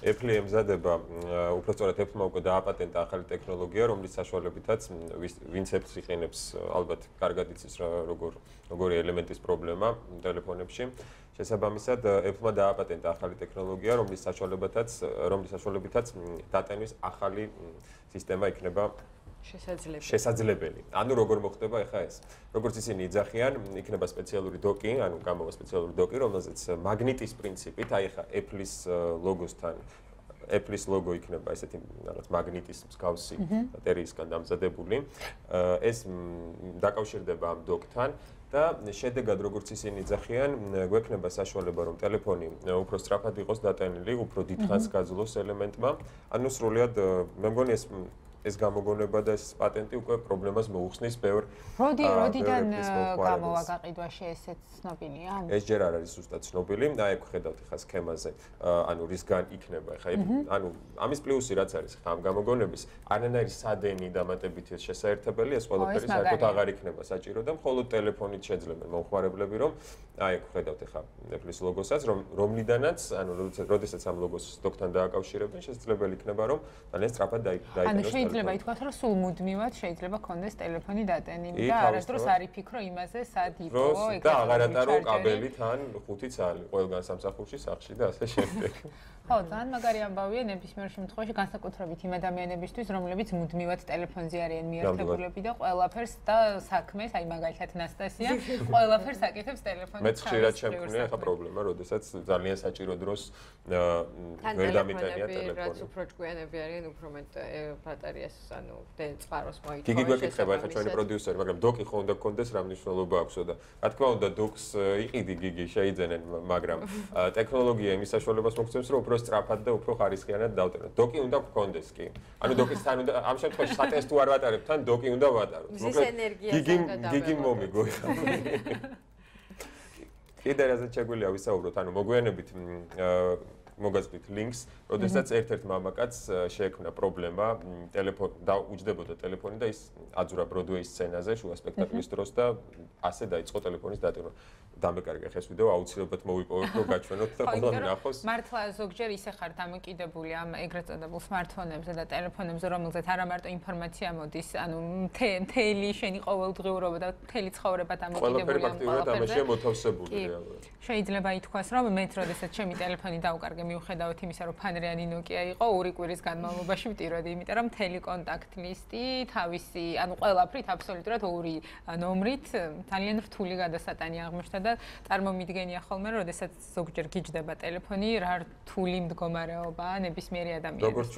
Apple ემზადება, უпростоრად Apple-მა უკვე დააპატენტა ახალი ტექნოლოგია, რომლის საშუალებითაც ვინც Apple-ს იყენებს, ალბათ კარგად იცის როგორი ელემენტის პრობლემა ტელეფონებში. შესაბამისად, Apple-მა დააპატენტა ახალი ტექნოლოგია, რომლის საშუალებითაც დატანვის ახალი სისტემა იქნება შესაძლებელი. ანუ როგორ მოხდება ახლა ეს? როგორც ისინი იძახიან, იქნება სპეციალური დოკი, ანუ გამოვა სპეციალური დოკი, რომელზეც მაგნიტის პრინციპით, აი ახლა Apple-ის ლოგოსთან Apple-ის ლოგო იქნება ესეთი რაღაც მაგნიტის მსგავსი ბატერიისგან დამზადებული. ეს დაკავშირდება ამ დოკთან და შედეგად როგორც ისინი იძახიან, გვექნება საშუალება რომ ტელეფონი უფრო სწრაფად იყოს დატანილი, უფრო დიდხანს გაძლოს ელემენტმა. ანუ სრულად მე მგონი ეს გამოგონება და ეს პატენტი უკვე პრობლემას მოუხსნის ბევრ როდიდან გამოვა გაყიდვაში ესეც ცნობილია? ეს ჯერ არ არის ზუსტად ცნობილი. აი აქ ხედავთ ხა სქემაზე, ანუ რისგან იქნება ხა ანუ ამის პლუსი რაც არის ხა ამ გამოგონების არანაირი სადენი დამატებითი შესაერთებელი ეს ყველაფერი საერთოდ აღარ იქნება საჭირო და მხოლოდ ტელეფონით შეძლებენ მომხმარებლები რომ აი აქ ხედავთ ხა Apple-ის ლოგოსაც რომლიდანაც ანუ როდესაც ამ ლოგოს დოკთან დააკავშირებენ შესაძლებელი იქნება რომ ძალიან სწრაფად დაიტანოს შეიძლება ითქვას, რომ სულ მუდმივად შეიძლება კონდეს ტელეფონი დატენილი და არასდროს არ იფიქრო იმაზე, სად იყო, და აღარ ატარო კაბელით ან 5 ცალი ყველგან სამსახურში, სახლში და ასე შემდეგ. ხო, ძალიან მაგარი ამბავია ნებისმიერ შემთხვევაში განსაკუთრებით იმ ადამიანებისთვის, რომლებიც მუდმივად ტელეფონზე არიან მიერთებულები და ყველაფერს და საქმეს, აი მაგალითად ნასტასია, ყველაფერს აკეთებს ტელეფონით. მეც ხშირად შემქვნია ახლა პრობლემა, როდესაც ძალიან საჭირო დროს ვერ დამიტანია ტელეფონი. რაც უფრო ჭკვიანები არიან, უფრო მეტ ბატარეას ანუ წყაროს მოითხოვეს. გიგი გვეკითხება ახლა ჩვენი პროდიუსერი, მაგრამ დოკი ხო უნდა გქონდეს რა მნიშვნელობა აქვსო და რა თქმა უნდა დოკს იყიდი გიგი შეიძენენ, მაგრამ ტექნოლოგია იმის საშუალებას მოგცემს, რომ უფრო სწრაფად და უფრო ხარისხიანად დავტანოთ. დოკი უნდა გქონდეს კი. ანუ დოკის თან უნდა ამ შემთხვევაში სატესტ თუ არ ვატარებთ, თან დოკი უნდა ვატაროთ. გიგი მომიგო ხა. კიდე რაზეც შეგვიძლია ვისაუბროთ, ანუ მოგვიანებით მოგაწვით ლინკს, როდესაც ერთ-ერთ მამაკაცს შეექმნა პრობლემა, უჯდებოდა ტელეფონი და ის აძურა ბროდვეის სცენაზე შუა სპექტაკლის დროს და ასე დაიწყო ტელეფონის დატვირთვა. დამეკარგა ხეს ვიდეო, აუცილებლად მოვიპოვოთ, რომ გაჩვენოთ და ყველამ ნახოს. მართლა ზოგჯერ ისე ხარ დამოკიდებული ამ ეგრეთ წოდებულ smartphone-ებზე და ტელეფონებზე, რომელზეც არა მარტო ინფორმაცია მოდის, ანუ მთელი შენი ყოველდღიურობა და მთელი ცხოვრება დამოკიდებული ამ ყველაფერი ამაშია მოთავსებული რეალურად. შეიძლება ითქვას, რომ მე როდესაც ჩემი ტელეფონი დავუკარგე მიუხედავად იმისა, რომ ფანრიანი Nokia იყო, 2 კვირის განმავლობაში ვტიროდი, იმიტომ რომ მთელი კონტაქტ ლისტი, თავისი, ანუ ყველაფრით აბსოლუტურად 2 ნომრით ძალიან რთული გადასატანი აღმოჩნდა და წარმომიდგენია ხოლმე, რომ როდესაც ზოგჯერ გიჯდება ტელეფონი, რა რთული მდგომარეობაა ნებისმიერი ადამიანისთვის.